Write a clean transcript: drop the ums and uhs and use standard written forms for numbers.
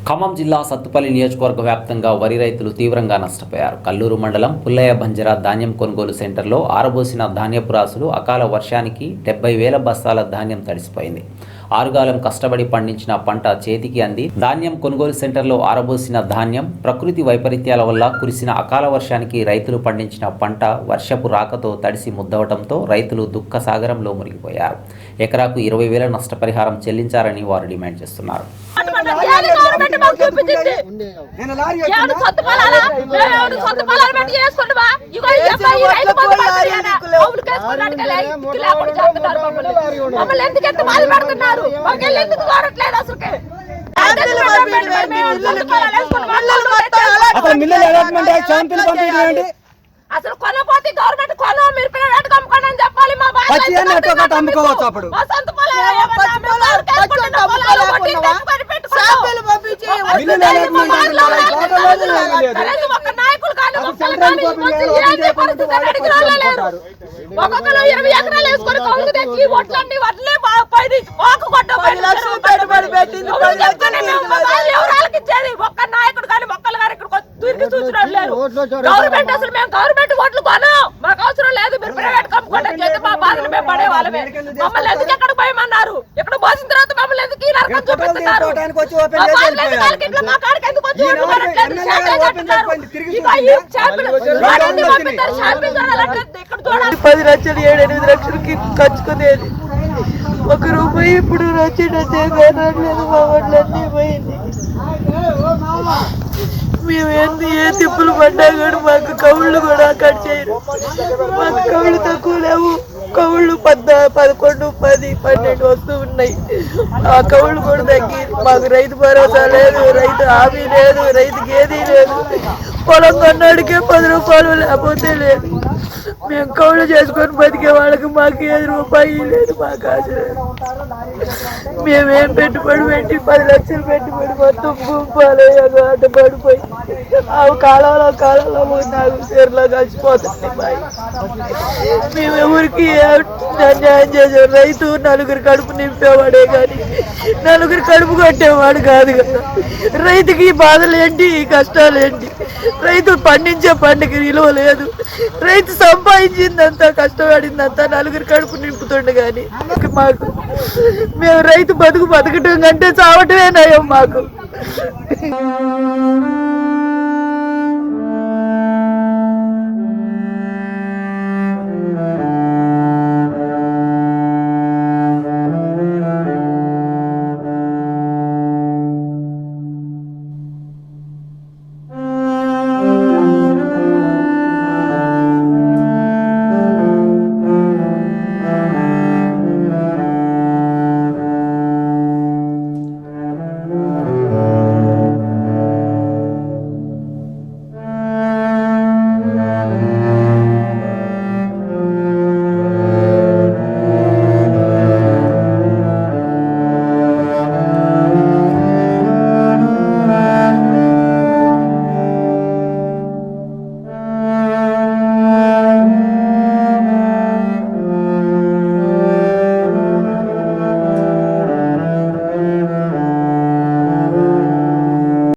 ఖమ్మం జిల్లా సత్తుపల్లి నియోజకవర్గ వ్యాప్తంగా వరి రైతులు తీవ్రంగా నష్టపోయారు. కల్లూరు మండలం పుల్లయ్య బంజర ధాన్యం కొనుగోలు సెంటర్లో ఆరబోసిన ధాన్యపు రాసులు అకాల వర్షానికి 70,000 బస్తాల ధాన్యం తడిసిపోయింది. ఆరుగాలం కష్టపడి పండించిన పంట చేతికి అంది. ధాన్యం కొనుగోలు సెంటర్లో ఆరబోసిన ధాన్యం ప్రకృతి వైపరీత్యాల వల్ల కురిసిన అకాల వర్షానికి రైతులు పండించిన పంట వర్షపు రాకతో తడిసి ముద్దవడంతో రైతులు దుఃఖ సాగరంలో మునిగిపోయారు. ఎకరాకు 20,000 నష్టపరిహారం చెల్లించాలని వారు డిమాండ్ చేస్తున్నారు. అసలు కొనపోతే గవర్నమెంట్ కొన మీరు ప్రైవేట్ అమ్ముకోండి అని చెప్పాలి. మా అమ్ముకోవచ్చు అప్పుడు ఒక్కొక్కరు 20 ఎకరాలు వేసుకొని కౌలుకు తెచ్చి ఒట్లండి వడ్లే ఎవరాలకి ఇచ్చేది. ఒక్క నాయకుడు కానీ మొక్కలు గారు ఇక్కడ తిరిగి చూసినాడు లేరు. గవర్నమెంట్ అసలు మేము గవర్నమెంట్ ఓట్లు కొనాం, మాకు అవసరం లేదు, మీరు ప్రైవేట్ కమ్ముకోండి చేతి మా బాధలు మేము పడే వాళ్ళమే. మమ్మల్ని ఎందుకు ఎక్కడ పోయమన్నారు? ఇక్కడ పోసిన తర్వాత మమ్మల్ని ఎందుకు ఈ నరకం చూపిస్తున్నారు? మా కాడికి ఎందుకు వచ్చి $10 లక్షలు 7-8 లక్షలకి ఖర్చుకునేది. 1 రూపాయి ఇప్పుడు వచ్చినట్టే కనట్లేదు. మా వాళ్ళన్నీ పోయింది. మేము ఏ తిప్పులు పడ్డా కూడా మాకు కౌళ్ళు కూడా కట్ చేయరు. మాకు కౌళ్ళు తక్కువ లేవు. కౌళ్ళు 11, 10, 12 వస్తూ ఉన్నాయి. ఆ కౌళ్ళు కూడా తగ్గి మాకు రైతు భరోసా లేదు, రైతు హామీ లేదు, రైతుకి ఏదీ లేదు. పొలం కొన్నాడికే 10 రూపాయలు లేకపోతే లేదు. మేము కౌళ్ళు చేసుకొని బతికే వాళ్ళకి మాకు 7 రూపాయలు లేదు. మాకు ఆశ లేదు. మేమేం పెట్టుబడి పెట్టి 10 లక్షలు పెట్టుబడి మొత్తం భూపాలయ్యాక అడ్డ పడిపోయి ఆ కాలంలో నాకు చీరలో కలిసిపోతుంది. మేము ఎవరికి అన్యాయం చేసాం. రైతు 4 కడుపు నింపేవాడే కానీ 4 కడుపు కొట్టేవాడు కాదు కదా. రైతుకి ఈ బాధలు ఏంటి, ఈ కష్టాలు ఏంటి? రైతు పండించే పంటకి విలువ లేదు. రైతు సంపాదించిందంతా కష్టపడిందంతా 4 కడుపు నింపుతుండే కానీ మాకు మేము రైతు బతకటం కంటే చావటమే నయం మాకు.